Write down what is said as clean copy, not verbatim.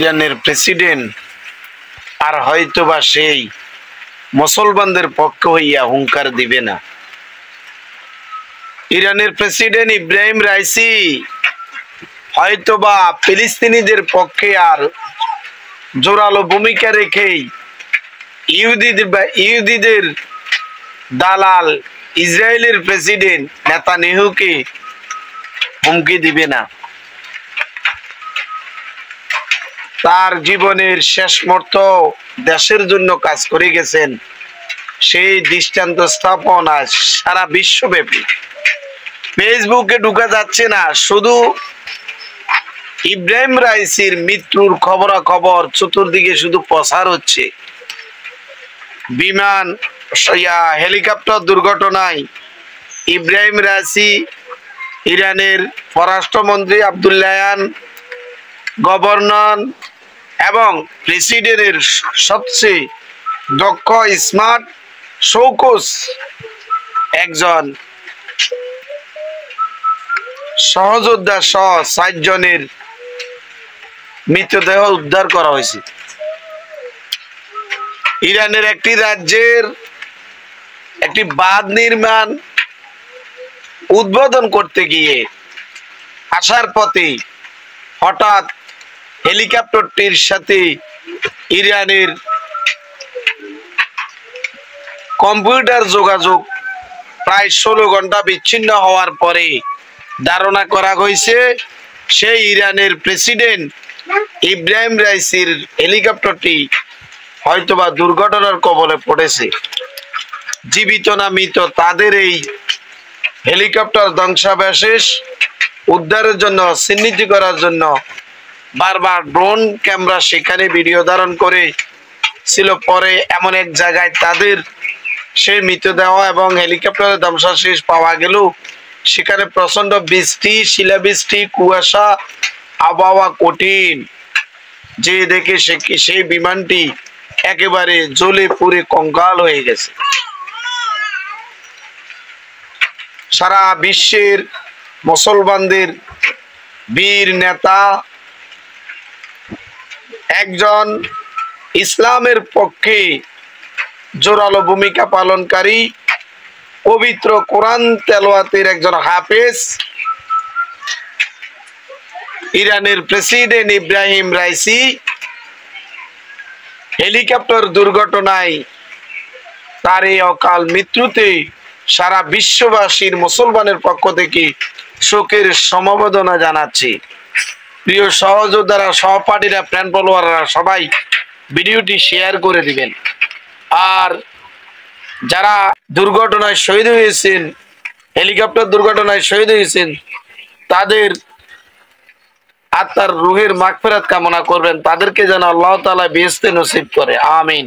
ইরানের প্রেসিডেন্ট আর হয়তোবা সেই মুসলমানদের পক্ষ হইয়া হুঙ্কার দিবে না। ইরানের প্রেসিডেন্ট ইব্রাহিম রাইসি হয়তোবা ফিলিস্তিনিদের পক্ষে আর জোরালো ভূমিকা রেখেই ইহুদিদের দালাল ইসরায়েলের প্রেসিডেন্ট নেতানিয়াহুকে হুমকি দিবে না। তার জীবনের শেষ মুহূর্ত দেশের জন্য কাজ করে গেছেন, সেই দৃষ্টান্ত স্থাপন আজ সারা বিশ্বব্যাপী। ফেসবুকে ঢুকা যাচ্ছে না, শুধু ইব্রাহিম রাইসির মৃত্যুর খবরাখবর চতুর্দিকে শুধু প্রচার হচ্ছে। বিমান হেলিকপ্টার দুর্ঘটনায় ইব্রাহিম রাইসি, ইরানের পররাষ্ট্রমন্ত্রী আব্দুল্লাহিয়ান, গভর্নর এবং প্রেসিডেন্টের সবচেয়ে দক্ষ স্মার্ট শৌকস একজন সহযোদ্ধা সহ ৬০ জনের মৃতদেহ উদ্ধার করা হয়েছে। ইরানের একটি রাজ্যের একটি বাঁধ নির্মাণ উদ্বোধন করতে গিয়ে আসার পথে হঠাৎ হেলিকপ্টারটির সাথে ইরানের কম্পিউটার যোগাযোগ প্রায় ১৬ ঘন্টা বিচ্ছিন্ন হওয়ার পরে ধারণা করা হয়েছে সেই ইরানের প্রেসিডেন্ট ইব্রাহিম রাইসির হেলিকপ্টারটি হয়তোবা দুর্ঘটনার কবলে পড়েছে। জীবিত না মৃত তাদের এই হেলিকপ্টার ধ্বংসাবশেষ উদ্ধারের জন্য, চিহ্নিত করার জন্য বারবার ড্রোন ক্যামেরা সেখানে ভিডিও ধারণ করে ছিল। পরে এমন এক জায়গায় তাদের সেই মৃতদেহ এবং হেলিকপ্টারের ধ্বংসাবশেষ পাওয়া গেল। সেখানে প্রচন্ড বৃষ্টি, শিলাবৃষ্টি, কুয়াশা, আবহাওয়া কঠিন। যে দেখে সেই বিমানটি একেবারে জ্বলে পুড়ে কঙ্কাল হয়ে গেছে। সারা বিশ্বের মুসলমানদের বীর নেতা, একজন ইসলামের পক্ষে জোরালো ভূমিকা পালনকারী, পবিত্র কোরআন তেলাওয়াতের একজন হাফেজ, ইরানের প্রেসিডেন্ট ইব্রাহিম রাইসি হেলিকপ্টার দুর্ঘটনায় তার এই অকাল মৃত্যুতে সারা বিশ্ববাসীর মুসলমানের পক্ষ থেকে শোকের সমবেদনা জানাচ্ছি। প্রিয় সহযোদ্ধারা, সহপাঠীরা, প্রাণ ফলোয়াররা সবাই ভিডিওটি শেয়ার করে দিবেন। আর যারা দুর্ঘটনায় শহীদ হয়েছেন, হেলিকপ্টার দুর্ঘটনায় শহীদ হয়েছেন, তাদের আত্মার রুহের মাগফিরাত কামনা করবেন, তাদেরকে যেন আল্লাহ তাআলা বেহেশতে নসিব করে। আমিন।